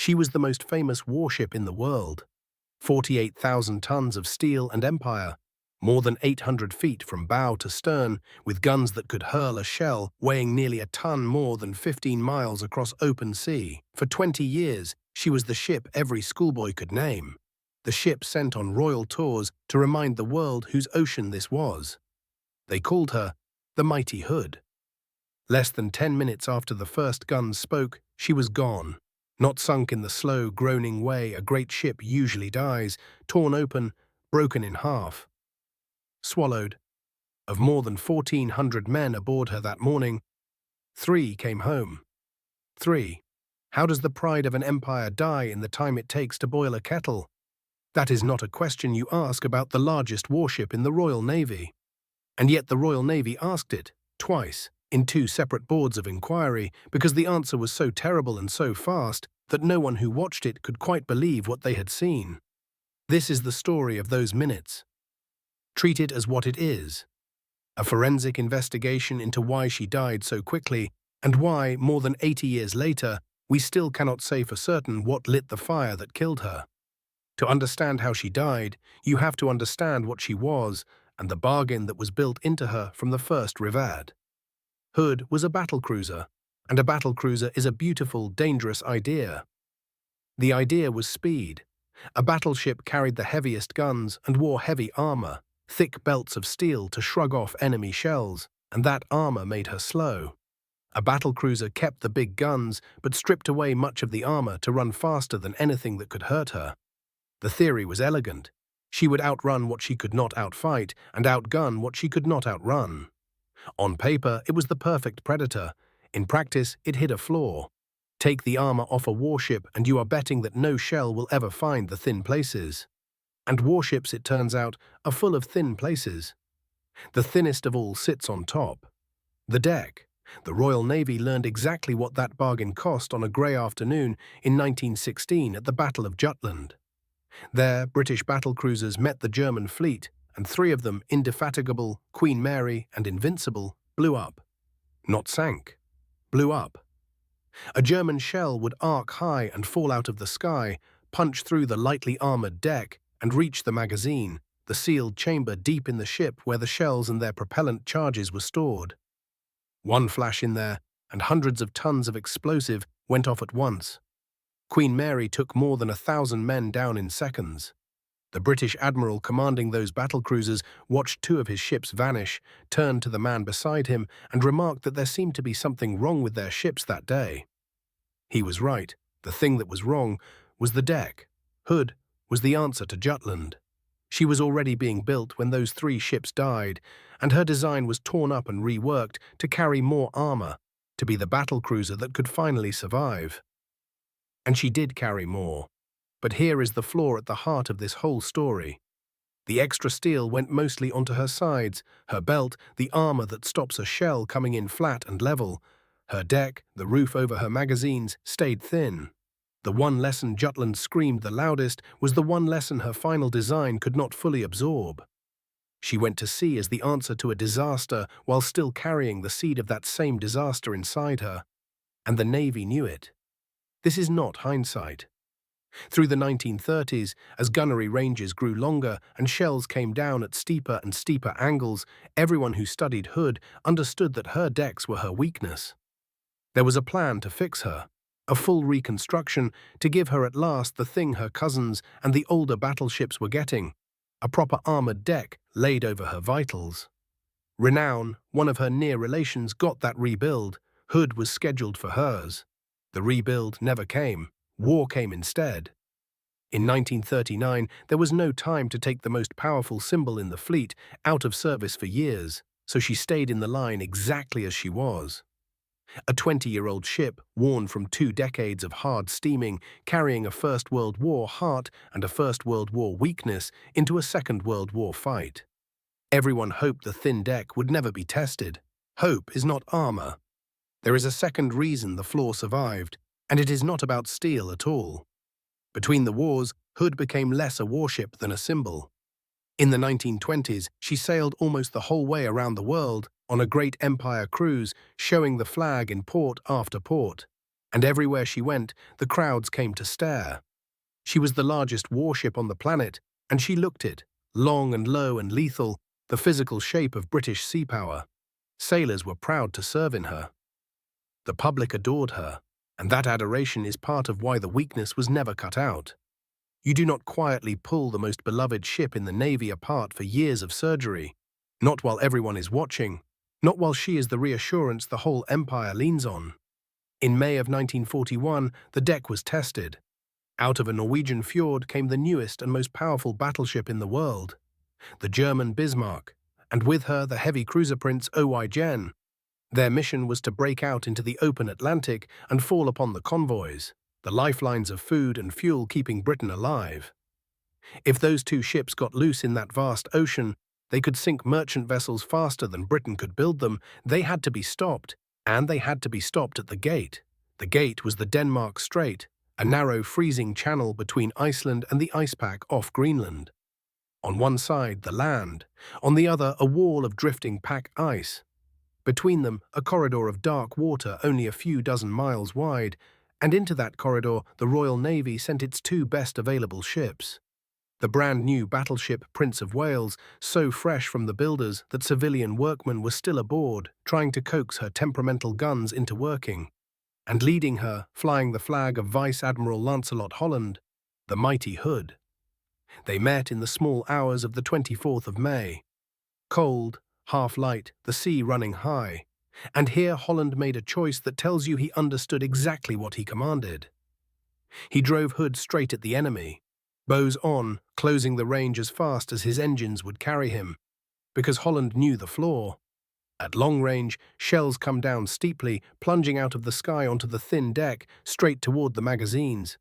She was the most famous warship in the world. 48,000 tons of steel and empire, more than 800 feet from bow to stern, with guns that could hurl a shell weighing nearly a ton more than 15 miles across open sea. For 20 years, she was the ship every schoolboy could name. The ship sent on royal tours to remind the world whose ocean this was. They called her the Mighty Hood. Less than 10 minutes after the first guns spoke, she was gone. Not sunk in the slow, groaning way a great ship usually dies, torn open, broken in half. Swallowed. Of more than 1,400 men aboard her that morning, 3 came home. 3. How does the pride of an empire die in the time it takes to boil a kettle? That is not a question you ask about the largest warship in the Royal Navy. And yet the Royal Navy asked it, twice, in 2 separate boards of inquiry, because the answer was so terrible and so fast that no one who watched it could quite believe what they had seen. This is the story of those minutes. Treat it as what it is. A forensic investigation into why she died so quickly, and why, more than 80 years later, we still cannot say for certain what lit the fire that killed her. To understand how she died, you have to understand what she was and the bargain that was built into her from the first rivet. Hood was a battlecruiser, and a battlecruiser is a beautiful, dangerous idea. The idea was speed. A battleship carried the heaviest guns and wore heavy armour, thick belts of steel to shrug off enemy shells, and that armour made her slow. A battlecruiser kept the big guns, but stripped away much of the armour to run faster than anything that could hurt her. The theory was elegant. She would outrun what she could not outfight, and outgun what she could not outrun. On paper, it was the perfect predator. In practice, it hid a flaw. Take the armor off a warship and you are betting that no shell will ever find the thin places. And warships, it turns out, are full of thin places. The thinnest of all sits on top. The deck. The Royal Navy learned exactly what that bargain cost on a grey afternoon in 1916 at the Battle of Jutland. There, British battlecruisers met the German fleet, and 3 of them, Indefatigable, Queen Mary, and Invincible, blew up. Not sank. Blew up. A German shell would arc high and fall out of the sky, punch through the lightly armoured deck, and reach the magazine, the sealed chamber deep in the ship where the shells and their propellant charges were stored. One flash in there, and hundreds of tons of explosive went off at once. Queen Mary took more than 1,000 men down in seconds. The British admiral commanding those battlecruisers watched 2 of his ships vanish, turned to the man beside him, and remarked that there seemed to be something wrong with their ships that day. He was right. The thing that was wrong was the deck. Hood was the answer to Jutland. She was already being built when those 3 ships died, and her design was torn up and reworked to carry more armour, to be the battlecruiser that could finally survive. And she did carry more. But here is the flaw at the heart of this whole story. The extra steel went mostly onto her sides, her belt, the armour that stops a shell coming in flat and level. Her deck, the roof over her magazines, stayed thin. The one lesson Jutland screamed the loudest was the one lesson her final design could not fully absorb. She went to sea as the answer to a disaster while still carrying the seed of that same disaster inside her. And the Navy knew it. This is not hindsight. Through the 1930s, as gunnery ranges grew longer and shells came down at steeper and steeper angles, everyone who studied Hood understood that her decks were her weakness. There was a plan to fix her, a full reconstruction to give her at last the thing her cousins and the older battleships were getting, a proper armoured deck laid over her vitals. Renown, one of her near relations, got that rebuild. Hood was scheduled for hers. The rebuild never came. War came instead. In 1939, there was no time to take the most powerful symbol in the fleet out of service for years, so she stayed in the line exactly as she was. A 20-year-old ship, worn from 2 decades of hard steaming, carrying a First World War heart and a First World War weakness into a Second World War fight. Everyone hoped the thin deck would never be tested. Hope is not armour. There is a second reason the Flaw survived, and it is not about steel at all. Between the wars, Hood became less a warship than a symbol. In the 1920s, she sailed almost the whole way around the world on a great empire cruise, showing the flag in port after port. and everywhere she went, the crowds came to stare. She was the largest warship on the planet, and she looked it, long and low and lethal, the physical shape of British sea power. Sailors were proud to serve in her. The public adored her, and that adoration is part of why the weakness was never cut out. You do not quietly pull the most beloved ship in the Navy apart for years of surgery, not while everyone is watching, not while she is the reassurance the whole empire leans on. In May of 1941, the deck was tested. Out of a Norwegian fjord came the newest and most powerful battleship in the world, the German Bismarck, and with her the heavy cruiser prince Oyjen. Their mission was to break out into the open Atlantic and fall upon the convoys, the lifelines of food and fuel keeping Britain alive. If those two ships got loose in that vast ocean, they could sink merchant vessels faster than Britain could build them. They had to be stopped, and they had to be stopped at the gate. The gate was the Denmark Strait, a narrow freezing channel between Iceland and the ice pack off Greenland. On one side, the land, on the other, a wall of drifting pack ice. Between them, a corridor of dark water only a few dozen miles wide, and into that corridor the Royal Navy sent its two best available ships. The brand-new battleship Prince of Wales, so fresh from the builders that civilian workmen were still aboard, trying to coax her temperamental guns into working. And leading her, flying the flag of Vice Admiral Lancelot Holland, the mighty Hood. They met in the small hours of the 24th of May. Cold, half light, the sea running high. And here Holland made a choice that tells you he understood exactly what he commanded. He drove Hood straight at the enemy, bows on, closing the range as fast as his engines would carry him, because Holland knew the Flaw. At long range, shells come down steeply, plunging out of the sky onto the thin deck, straight toward the magazines.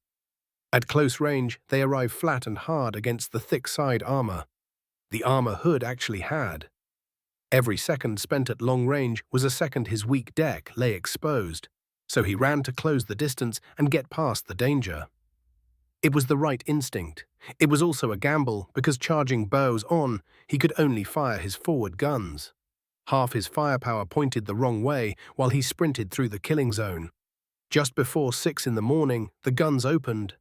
At close range, they arrive flat and hard against the thick side armour. The armour Hood actually had. Every second spent at long range was a second his weak deck lay exposed, so he ran to close the distance and get past the danger. It was the right instinct. It was also a gamble, because charging bows on, he could only fire his forward guns. Half his firepower pointed the wrong way while he sprinted through the killing zone. Just before 6 in the morning, the guns opened,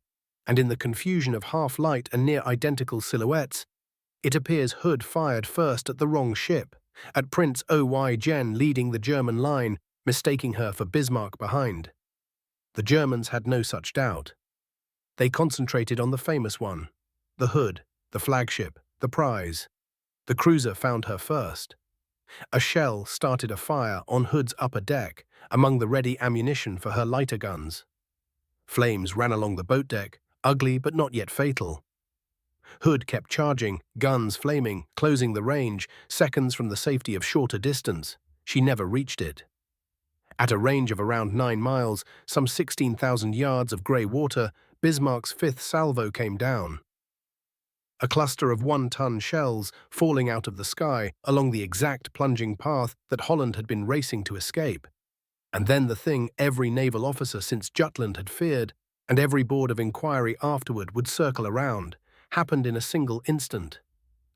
and in the confusion of half-light and near-identical silhouettes, it appears Hood fired first at the wrong ship, at Prince Oyjen leading the German line, mistaking her for Bismarck behind. The Germans had no such doubt. They concentrated on the famous one, the Hood, the flagship, the prize. The cruiser found her first. A shell started a fire on Hood's upper deck, among the ready ammunition for her lighter guns. Flames ran along the boat deck, ugly but not yet fatal. Hood kept charging, guns flaming, closing the range, seconds from the safety of shorter distance. She never reached it. At a range of around 9 miles, some 16,000 yards of grey water, Bismarck's Fifth Salvo came down. A cluster of 1-ton shells falling out of the sky along the exact plunging path that Holland had been racing to escape. And then the thing every naval officer since Jutland had feared, and every board of inquiry afterward would circle around, happened in a single instant.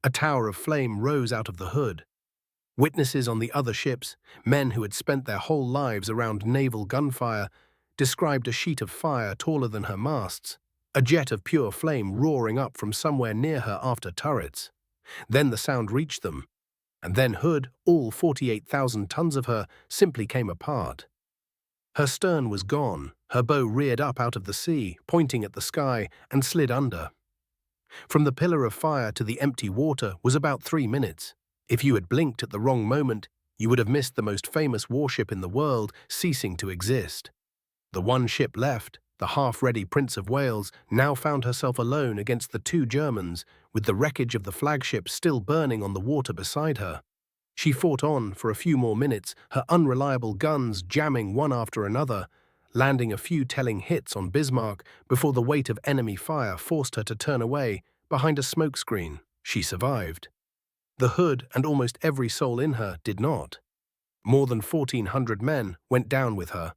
A tower of flame rose out of the Hood. Witnesses on the other ships, men who had spent their whole lives around naval gunfire, described a sheet of fire taller than her masts, a jet of pure flame roaring up from somewhere near her after turrets. Then the sound reached them, and then Hood, all 48,000 tons of her, simply came apart. Her stern was gone, her bow reared up out of the sea, pointing at the sky, and slid under. From the pillar of fire to the empty water was about 3 minutes. If you had blinked at the wrong moment, you would have missed the most famous warship in the world ceasing to exist. The one ship left, the half-ready Prince of Wales, now found herself alone against the 2 Germans, with the wreckage of the flagship still burning on the water beside her. She fought on for a few more minutes, her unreliable guns jamming one after another, landing a few telling hits on Bismarck before the weight of enemy fire forced her to turn away behind a smokescreen. She survived. The Hood and almost every soul in her did not. More than 1,400 men went down with her.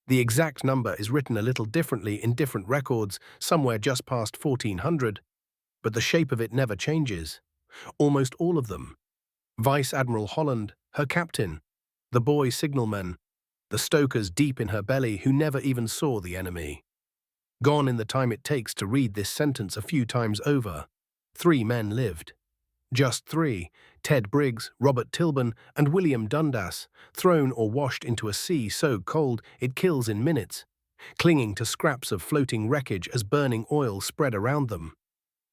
The exact number is written a little differently in different records, somewhere just past 1,400, but the shape of it never changes. Almost all of them. Vice Admiral Holland, her captain, the boy signalmen, the stokers deep in her belly who never even saw the enemy. Gone in the time it takes to read this sentence a few times over. 3 men lived. Just 3, Ted Briggs, Robert Tilburn, and William Dundas, thrown or washed into a sea so cold it kills in minutes, clinging to scraps of floating wreckage as burning oil spread around them.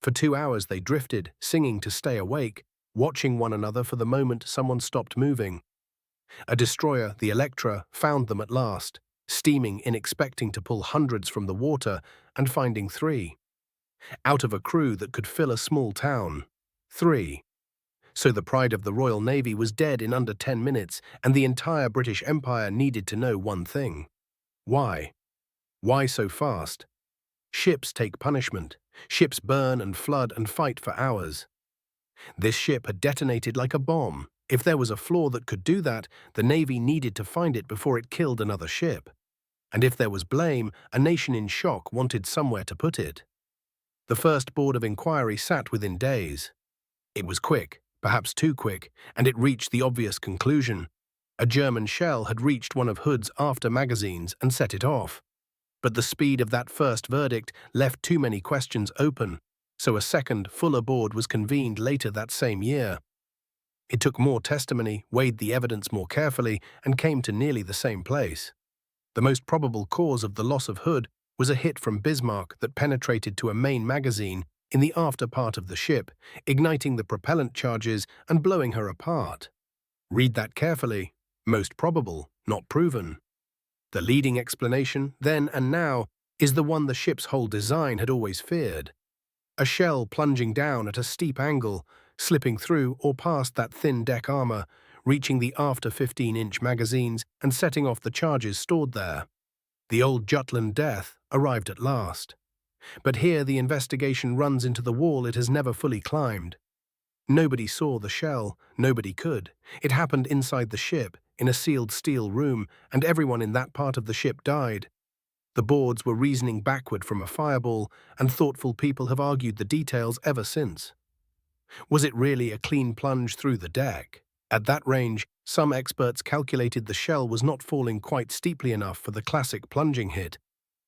For 2 hours they drifted, singing to stay awake, watching one another for the moment someone stopped moving. A destroyer, the Electra, found them at last, steaming in expecting to pull hundreds from the water and finding 3. Out of a crew that could fill a small town. 3. So the pride of the Royal Navy was dead in under 10 minutes, and the entire British Empire needed to know one thing. Why? Why so fast? Ships take punishment. Ships burn and flood and fight for hours. This ship had detonated like a bomb. If there was a flaw that could do that, the Navy needed to find it before it killed another ship. And if there was blame, a nation in shock wanted somewhere to put it. The first board of inquiry sat within days. It was quick, perhaps too quick, and it reached the obvious conclusion. A German shell had reached one of Hood's after magazines and set it off. But the speed of that first verdict left too many questions open, so a second, fuller board was convened later that same year. It took more testimony, weighed the evidence more carefully, and came to nearly the same place. The most probable cause of the loss of Hood was a hit from Bismarck that penetrated to a main magazine in the after part of the ship, igniting the propellant charges and blowing her apart. Read that carefully. Most probable, not proven. The leading explanation, then and now, is the one the ship's whole design had always feared. A shell plunging down at a steep angle, slipping through or past that thin deck armour, reaching the after 15-inch magazines and setting off the charges stored there. The old Jutland death arrived at last. But here the investigation runs into the wall it has never fully climbed. Nobody saw the shell, nobody could. It happened inside the ship, in a sealed steel room, and everyone in that part of the ship died. The boards were reasoning backward from a fireball, and thoughtful people have argued the details ever since. Was it really a clean plunge through the deck? At that range, some experts calculated the shell was not falling quite steeply enough for the classic plunging hit,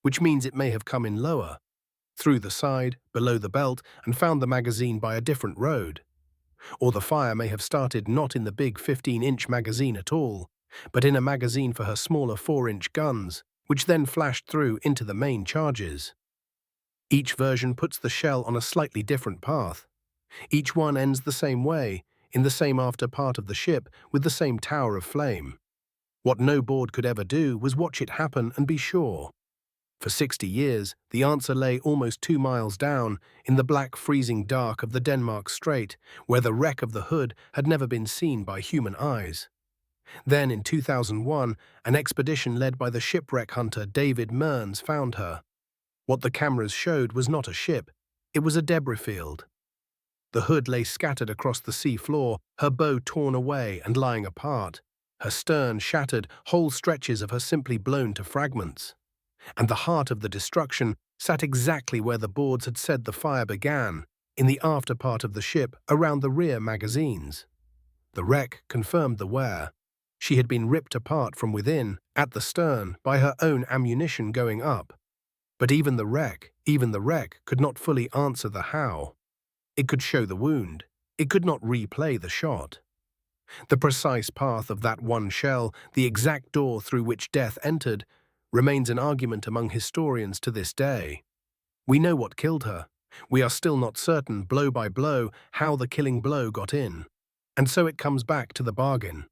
which means it may have come in lower, through the side, below the belt, and found the magazine by a different road. Or the fire may have started not in the big 15-inch magazine at all, but in a magazine for her smaller 4-inch guns, which then flashed through into the main charges. Each version puts the shell on a slightly different path. Each one ends the same way, in the same after part of the ship with the same tower of flame. What no board could ever do was watch it happen and be sure. For 60 years, the answer lay almost 2 miles down, in the black freezing dark of the Denmark Strait, where the wreck of the Hood had never been seen by human eyes. Then, in 2001, an expedition led by the shipwreck hunter David Mearns found her. What the cameras showed was not a ship, it was a debris field. The Hood lay scattered across the sea floor, her bow torn away and lying apart, her stern shattered, whole stretches of her simply blown to fragments. And the heart of the destruction sat exactly where the boards had said the fire began, in the after part of the ship around the rear magazines. The wreck confirmed the wear. She had been ripped apart from within, at the stern, by her own ammunition going up. But even the wreck, could not fully answer the how. It could show the wound. It could not replay the shot. The precise path of that one shell, the exact door through which death entered, remains an argument among historians to this day. We know what killed her. We are still not certain, blow by blow, how the killing blow got in. And so it comes back to the bargain.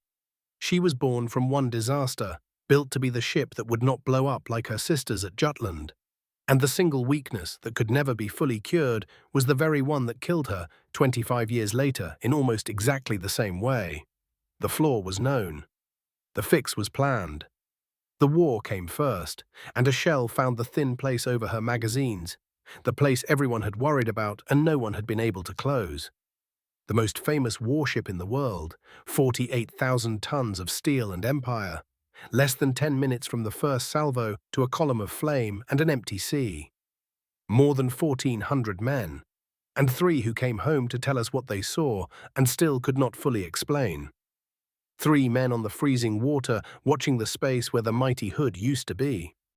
She was born from one disaster, built to be the ship that would not blow up like her sisters at Jutland. And the single weakness that could never be fully cured was the very one that killed her 25 years later in almost exactly the same way. The flaw was known. The fix was planned. The war came first, and a shell found the thin place over her magazines, the place everyone had worried about and no one had been able to close. The most famous warship in the world, 48,000 tons of steel and empire, less than 10 minutes from the First Salvo to a column of flame and an empty sea. More than 1,400 men, and 3 who came home to tell us what they saw and still could not fully explain. 3 men on the freezing water watching the space where the mighty Hood used to be.